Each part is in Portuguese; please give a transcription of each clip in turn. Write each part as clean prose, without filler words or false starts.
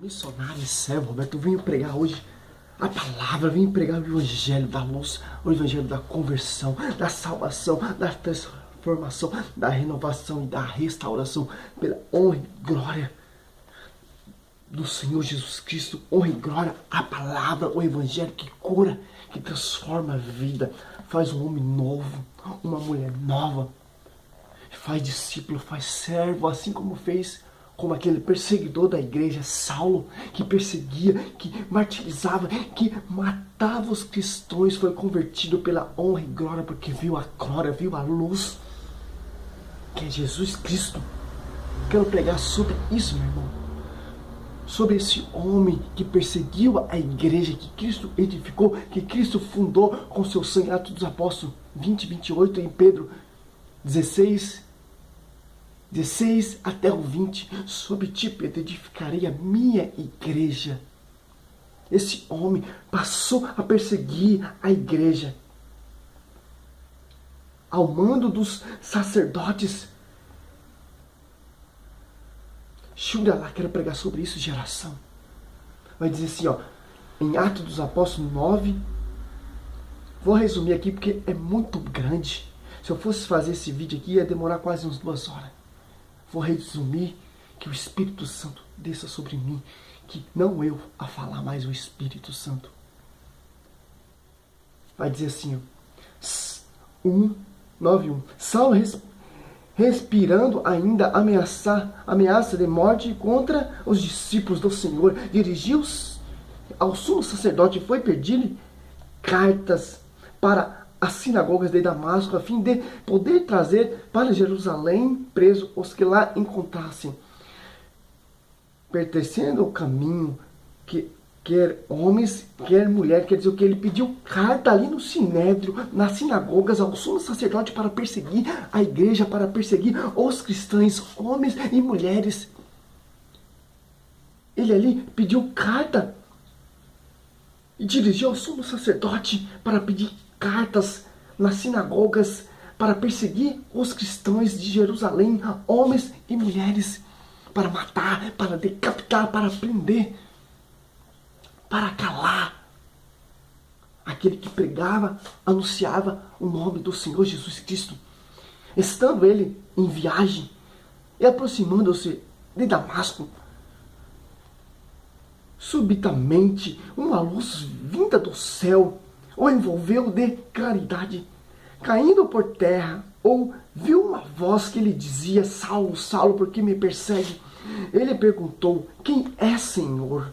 Missionário e servo Roberto, eu venho pregar hoje a palavra, eu venho pregar o evangelho da luz, o evangelho da conversão, da salvação, da transformação, da renovação e da restauração, pela honra e glória do Senhor Jesus Cristo, honra e glória à palavra, o evangelho que cura, que transforma a vida, faz um homem novo, uma mulher nova, faz discípulo, faz servo, assim como fez como aquele perseguidor da igreja, Saulo, que perseguia, que martirizava, que matava os cristãos, foi convertido pela honra e glória, porque viu a glória, viu a luz, que é Jesus Cristo. Quero pregar sobre isso, meu irmão. Sobre esse homem que perseguiu a igreja, que Cristo edificou, que Cristo fundou com seu sangue. Atos dos Apóstolos 20, 28, em Pedro 16 até o 20, sobre ti, Pedro, edificarei a minha igreja. Esse homem passou a perseguir a igreja ao mando dos sacerdotes. Jura lá, quero pregar sobre isso, geração. Vai dizer assim, ó, em Atos dos Apóstolos 9, vou resumir aqui porque é muito grande. Se eu fosse fazer esse vídeo aqui, ia demorar quase uns 2 horas. Vou resumir, que o Espírito Santo desça sobre mim, que não eu a falar, mas o Espírito Santo. Vai dizer assim, ó, 9:1. Saulo, respirando ainda ameaça de morte contra os discípulos do Senhor, dirigiu-se ao sumo sacerdote e foi pedir cartas para as sinagogas de Damasco, a fim de poder trazer para Jerusalém preso os que lá encontrassem, pertencendo ao caminho, que quer homens, quer mulher. Quer dizer o que? Ele pediu carta ali no Sinédrio, nas sinagogas, ao sumo sacerdote, para perseguir a igreja, para perseguir os cristãos, homens e mulheres. Ele ali pediu carta e dirigiu ao sumo sacerdote para pedir cartas nas sinagogas para perseguir os cristãos de Jerusalém, homens e mulheres, para matar, para decapitar, para prender, para calar aquele que pregava, anunciava o nome do Senhor Jesus Cristo. Estando ele em viagem e aproximando-se de Damasco, subitamente uma luz vinda do céu o envolveu de claridade. Caindo por terra, ouviu uma voz que lhe dizia: Saulo, Saulo, por que me persegue? Ele perguntou: quem é, Senhor?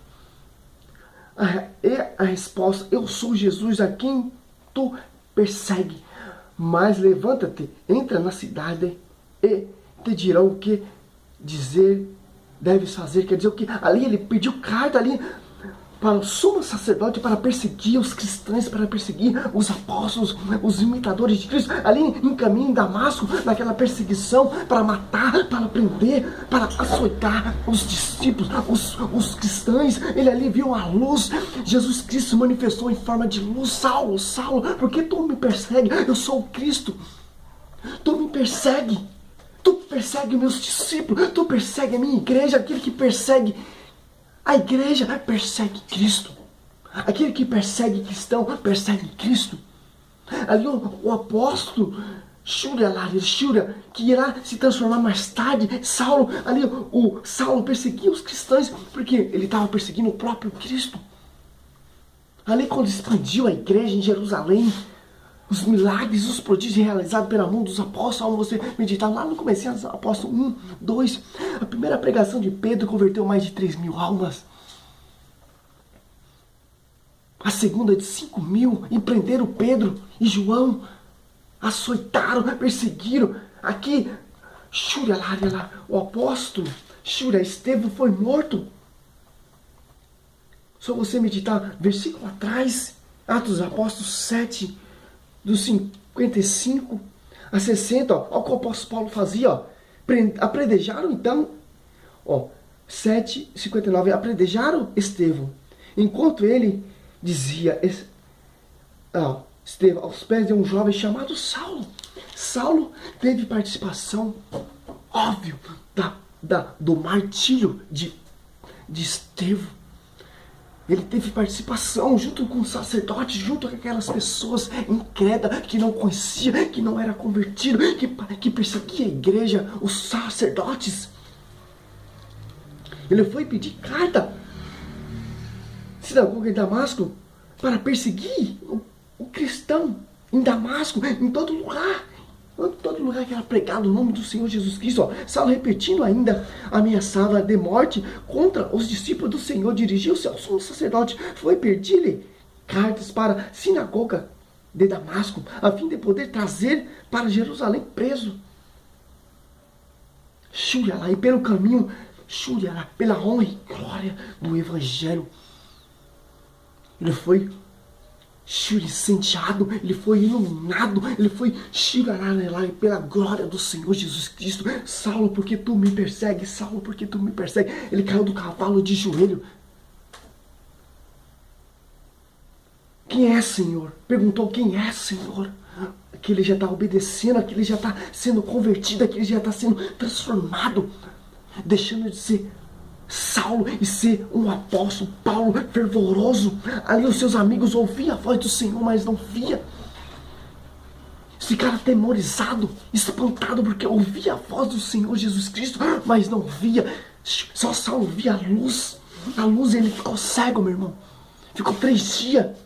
E a resposta: eu sou Jesus, a quem tu persegue. Mas levanta-te, entra na cidade e te dirão o que dizer deves fazer. Quer dizer o que? Ali ele pediu carta ali para o sumo sacerdote, para perseguir os cristãos, para perseguir os apóstolos, os imitadores de Cristo, ali em caminho em Damasco, naquela perseguição, para matar, para prender, para açoitar os discípulos, os cristãos. Ele ali viu a luz. Jesus Cristo se manifestou em forma de luz. Saulo, Saulo, por que tu me persegue? Eu sou o Cristo. Tu me persegue. Tu persegue meus discípulos. Tu persegue a minha igreja. Aquele que persegue a igreja persegue Cristo. Aquele que persegue cristão persegue Cristo. Ali o apóstolo Shura, que irá se transformar mais tarde, Saulo, ali o Saulo perseguia os cristãos porque ele estava perseguindo o próprio Cristo. Ali quando expandiu a igreja em Jerusalém, os milagres, os prodígios realizados pela mão dos apóstolos, você meditar lá no começo, apóstolo 1, 2, a primeira pregação de Pedro converteu mais de 3.000 almas. A segunda de 5.000, e prenderam Pedro e João, açoitaram, perseguiram. Aqui, o apóstolo Estevão foi morto. Só você meditar, versículo atrás, Atos dos Apóstolos 7, dos 55 a 60, ó, o que o apóstolo Paulo fazia, ó, apredejaram então, ó, 7:59, apredejaram Estevão, enquanto ele dizia, Estevão, aos pés de um jovem chamado Saulo. Saulo teve participação, óbvio, do martírio de de Estevão. Ele teve participação junto com os sacerdotes, junto com aquelas pessoas incrédulas que não conhecia, que não era convertido, que perseguia a igreja, os sacerdotes. Ele foi pedir carta à sinagoga em Damasco para perseguir o cristão em Damasco, em todo lugar. Em todo lugar que era pregado o nome do Senhor Jesus Cristo. Ó. Saulo, repetindo ainda, ameaçava de morte contra os discípulos do Senhor. Dirigiu-se ao sumo sacerdote. Foi pedir-lhe cartas para a sinagoga de Damasco, a fim de poder trazer para Jerusalém preso. Xúria lá, e pelo caminho, xúria lá, pela honra e glória do Evangelho. Ele foi incendiado, ele foi iluminado, ele foi lá pela glória do Senhor Jesus Cristo. Saulo, porque tu me persegues? Saulo, porque tu me persegues? Ele caiu do cavalo de joelho. Quem é, Senhor? Perguntou, quem é, Senhor? Que ele já está obedecendo, que ele já está sendo convertido, que ele já está sendo transformado, deixando de ser Saulo e ser um apóstolo, Paulo fervoroso. Ali os seus amigos ouviam a voz do Senhor, mas não via. Ficaram atemorizados, espantados, porque ouvia a voz do Senhor Jesus Cristo, mas não via. Só Saulo via a luz. A luz, ele ficou cego, meu irmão. Ficou 3 dias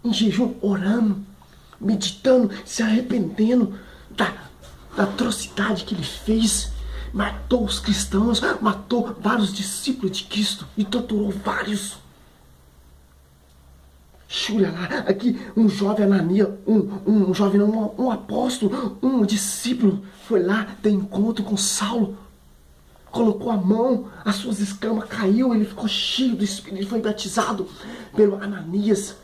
em jejum, orando, meditando, se arrependendo da atrocidade que ele fez. Matou os cristãos, matou vários discípulos de Cristo e torturou vários. Olha lá, aqui um jovem Ananias, um apóstolo, um discípulo, foi lá ter encontro com Saulo, colocou a mão, as suas escamas caiu, ele ficou cheio do Espírito, foi batizado pelo Ananias.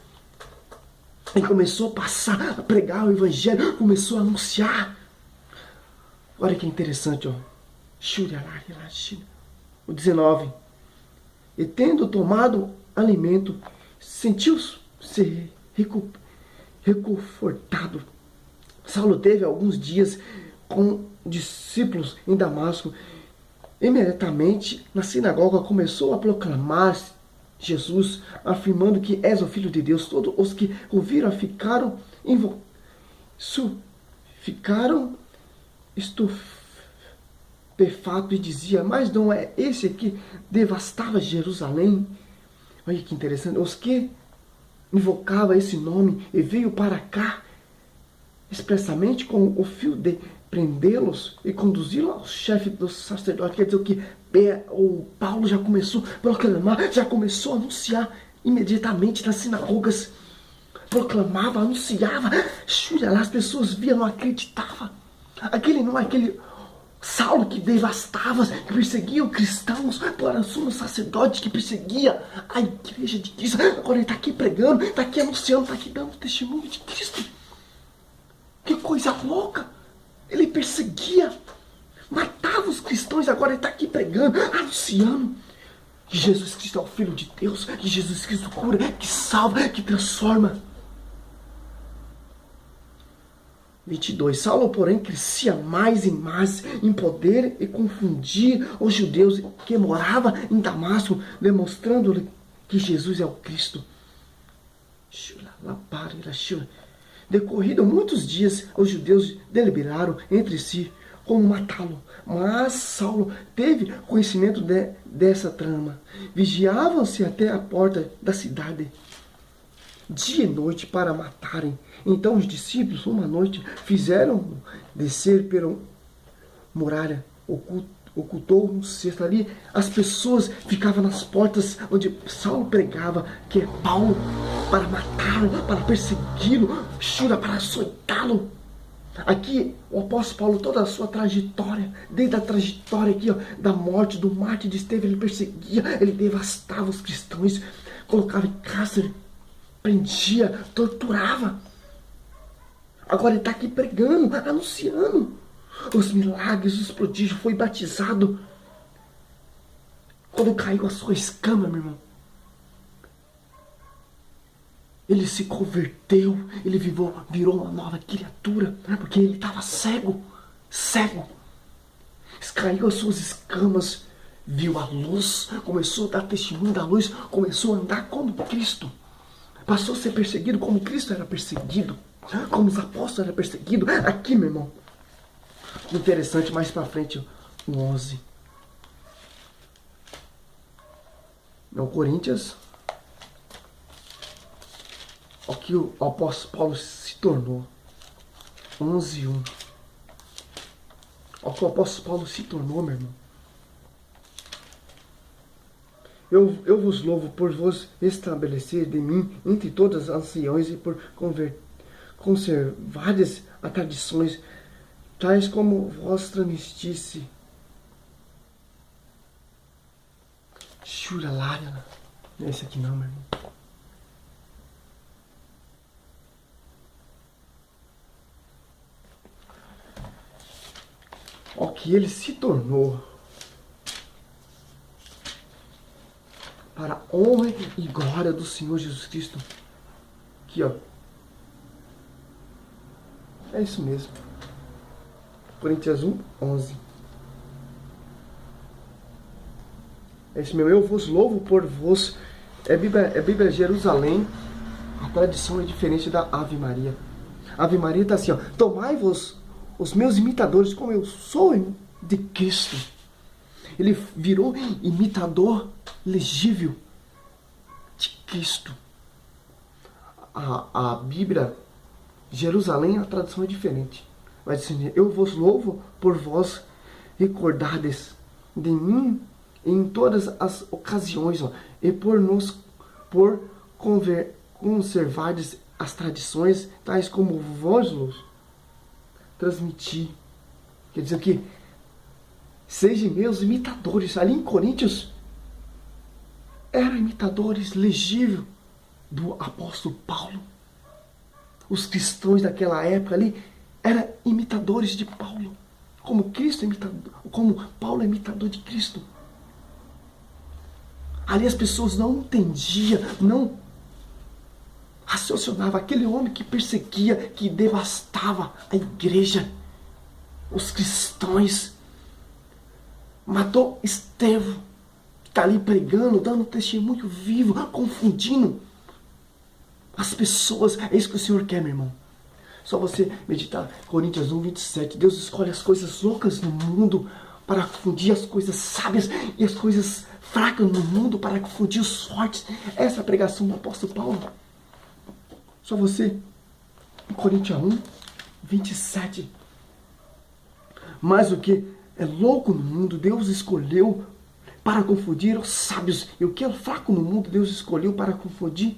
E começou a passar, a pregar o Evangelho, começou a anunciar. Olha que interessante, ó. O 19. E tendo tomado alimento, sentiu-se reconfortado. Saulo teve alguns dias com discípulos em Damasco. Imediatamente na sinagoga começou a proclamar Jesus, afirmando que és o Filho de Deus. Todos os que ouviram ficaram estupefatos e dizia, mas não é esse que devastava Jerusalém? Olha que interessante. Os que invocavam esse nome e veio para cá expressamente com o fio de prendê-los e conduzi-los ao chefe dos sacerdotes. Quer dizer o que o Paulo já começou a proclamar, já começou a anunciar imediatamente nas sinagogas. Proclamava, anunciava. As pessoas viam, não acreditavam. Aquele não é aquele Saulo que devastava, que perseguia os cristãos, para o sumo sacerdote que perseguia a igreja de Cristo. Agora ele está aqui pregando, está aqui anunciando, está aqui dando testemunho de Cristo. Que coisa louca! Ele perseguia, matava os cristãos, agora ele está aqui pregando, anunciando que Jesus Cristo é o Filho de Deus, que Jesus Cristo cura, que salva, que transforma. 22. Saulo, porém, crescia mais e mais em poder e confundia os judeus que moravam em Damasco, demonstrando-lhe que Jesus é o Cristo. Decorrido muitos dias, os judeus deliberaram entre si como matá-lo. Mas Saulo teve conhecimento dessa trama. Vigiavam-se até a porta da cidade, dia e noite, para matarem. Então os discípulos, uma noite, fizeram descer pela muralha, ocultou um cesto ali. As pessoas ficavam nas portas onde Saulo pregava, que é Paulo, para matá-lo, para persegui-lo, para açoitá-lo. Aqui o apóstolo Paulo, toda a sua trajetória, desde a trajetória aqui, ó, da morte, do mártir de Estevão, ele perseguia, ele devastava os cristãos, colocava em cárcere, prendia, torturava. Agora ele está aqui pregando, anunciando os milagres, os prodígios, foi batizado. Quando caiu a sua escama, meu irmão, ele se converteu, ele virou uma nova criatura, porque ele estava cego. Caiu as suas escamas, viu a luz, começou a dar testemunho da luz, começou a andar como Cristo. Passou a ser perseguido como Cristo era perseguido, como os apóstolos eram perseguidos. Aqui, meu irmão, interessante, mais pra frente, o 11. Não, Coríntios, o que o apóstolo Paulo se tornou. 11:1. O que o apóstolo Paulo se tornou, meu irmão. Eu vos louvo por vos estabelecer de mim entre todas as anciões e por conservardes as tradições, tais como vós transmitisse. Shura Lária. Não é esse aqui não, meu irmão. O que ele se tornou para a honra e glória do Senhor Jesus Cristo. Aqui, ó. É isso mesmo. Coríntios 1:11. É isso mesmo. Eu vos louvo por vos. É Bíblia Jerusalém. A tradição é diferente da Ave Maria. A Ave Maria está assim, ó. Tomai-vos os meus imitadores como eu sou de Cristo. Ele virou imitador legível de Cristo. A Bíblia Jerusalém, a tradução é diferente. Vai dizer, eu vos louvo por vós recordardes de mim em todas as ocasiões, ó, e por conservardes as tradições, tais como vós transmitir. Quer dizer que sejam meus imitadores. Ali em Coríntios eram imitadores legíveis do apóstolo Paulo. Os cristãos daquela época ali eram imitadores de Paulo, como Cristo é imitador, como Paulo é imitador de Cristo. Ali as pessoas não entendiam, não raciocinavam. Aquele homem que perseguia, que devastava a igreja, os cristãos, matou Estevão, que está ali pregando, dando testemunho vivo, confundindo as pessoas. É isso que o Senhor quer, meu irmão. Só você meditar. Coríntios 1:27. Deus escolhe as coisas loucas no mundo para confundir as coisas sábias e as coisas fracas no mundo para confundir os fortes. Essa é a pregação do apóstolo Paulo. Só você. Coríntios 1:27. Mas o que é louco no mundo, Deus escolheu para confundir os sábios. E o que é fraco no mundo, Deus escolheu para confundir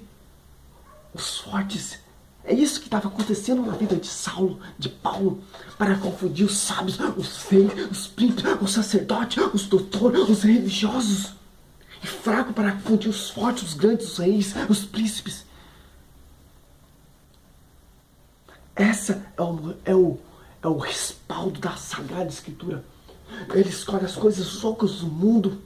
os fortes. É isso que estava acontecendo na vida de Saulo, de Paulo, para confundir os sábios, os reis, os príncipes, os sacerdotes, os doutores, os religiosos. E fraco para confundir os fortes, os grandes, os reis, os príncipes. Essa é o respaldo da Sagrada Escritura. Ele escolhe as coisas loucas do mundo,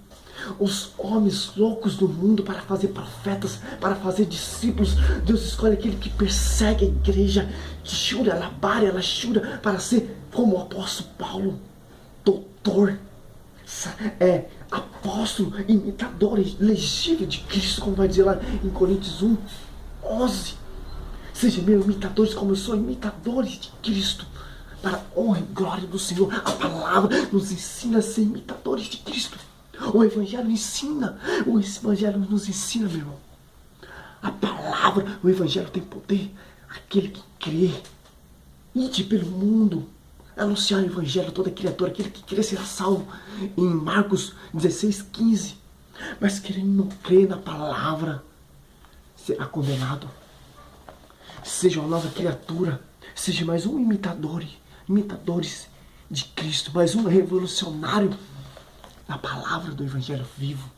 os homens loucos do mundo para fazer profetas, para fazer discípulos. Deus escolhe aquele que persegue a igreja, que jura, ela jura para ser como o apóstolo Paulo, doutor, apóstolo, imitador legível de Cristo, como vai dizer lá em Coríntios 1:11. Sejam meus imitadores como eu sou imitadores de Cristo, para a honra e glória do Senhor. A palavra nos ensina a ser imitadores de Cristo. O Evangelho ensina. O Evangelho nos ensina, meu irmão. A palavra, o Evangelho tem poder. Aquele que crê, ide pelo mundo, anunciar o Evangelho a toda criatura. Aquele que crê será salvo. Em Marcos 16:15. Mas quem não crê na palavra será condenado. Seja uma nova criatura. Seja mais um imitadores de Cristo. Mais um revolucionário na palavra do Evangelho vivo.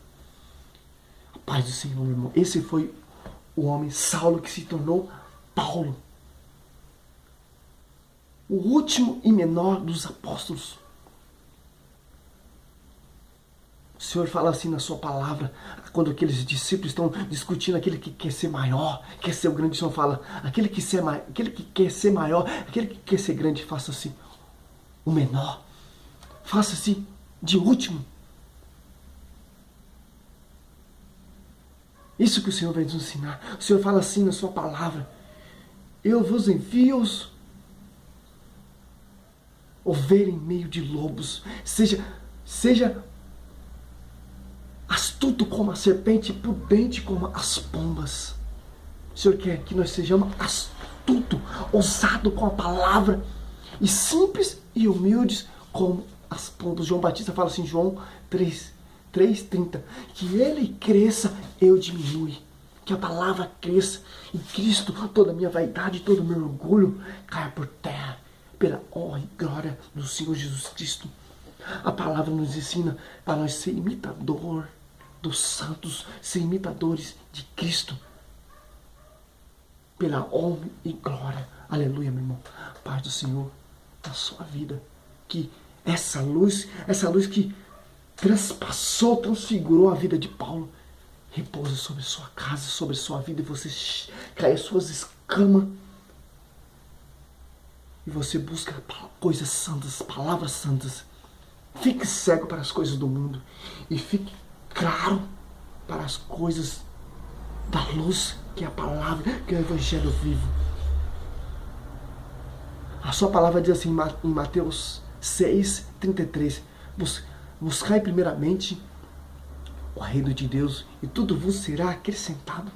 A paz do Senhor, meu irmão. Esse foi o homem Saulo que se tornou Paulo. O último e menor dos apóstolos. O Senhor fala assim na sua palavra, quando aqueles discípulos estão discutindo, aquele que quer ser maior, quer ser o grande, o Senhor fala, aquele que quer ser maior, aquele que quer ser grande, faça-se o menor. Faça-se de último. Isso que o Senhor vai nos ensinar. O Senhor fala assim na sua palavra: eu vos envio ovelha em meio de lobos. Seja astuto como a serpente e prudente como as pombas. O Senhor quer que nós sejamos astuto, ousado com a palavra e simples e humildes como as pombas. João Batista fala assim, João 3:30, que ele cresça, eu diminui. Que a palavra cresça em Cristo, toda a minha vaidade, todo o meu orgulho caia por terra, pela honra e glória do Senhor Jesus Cristo. A palavra nos ensina para nós ser imitador dos santos, ser imitadores de Cristo, pela honra e glória. Aleluia, meu irmão. Paz do Senhor na sua vida. Que essa luz que transpassou, transfigurou a vida de Paulo, repousa sobre sua casa, sobre sua vida, e você cai as suas escamas. E você busca coisas santas, palavras santas. Fique cego para as coisas do mundo e fique claro para as coisas da luz, que é a palavra, que é o Evangelho vivo. A sua palavra diz assim em Mateus 6:33, buscai primeiramente o reino de Deus e tudo vos será acrescentado.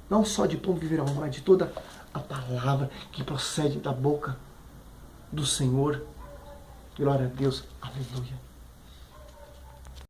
Não só de pão viverá o homem, mas de toda a palavra que procede da boca do Senhor. Glória a Deus. Aleluia.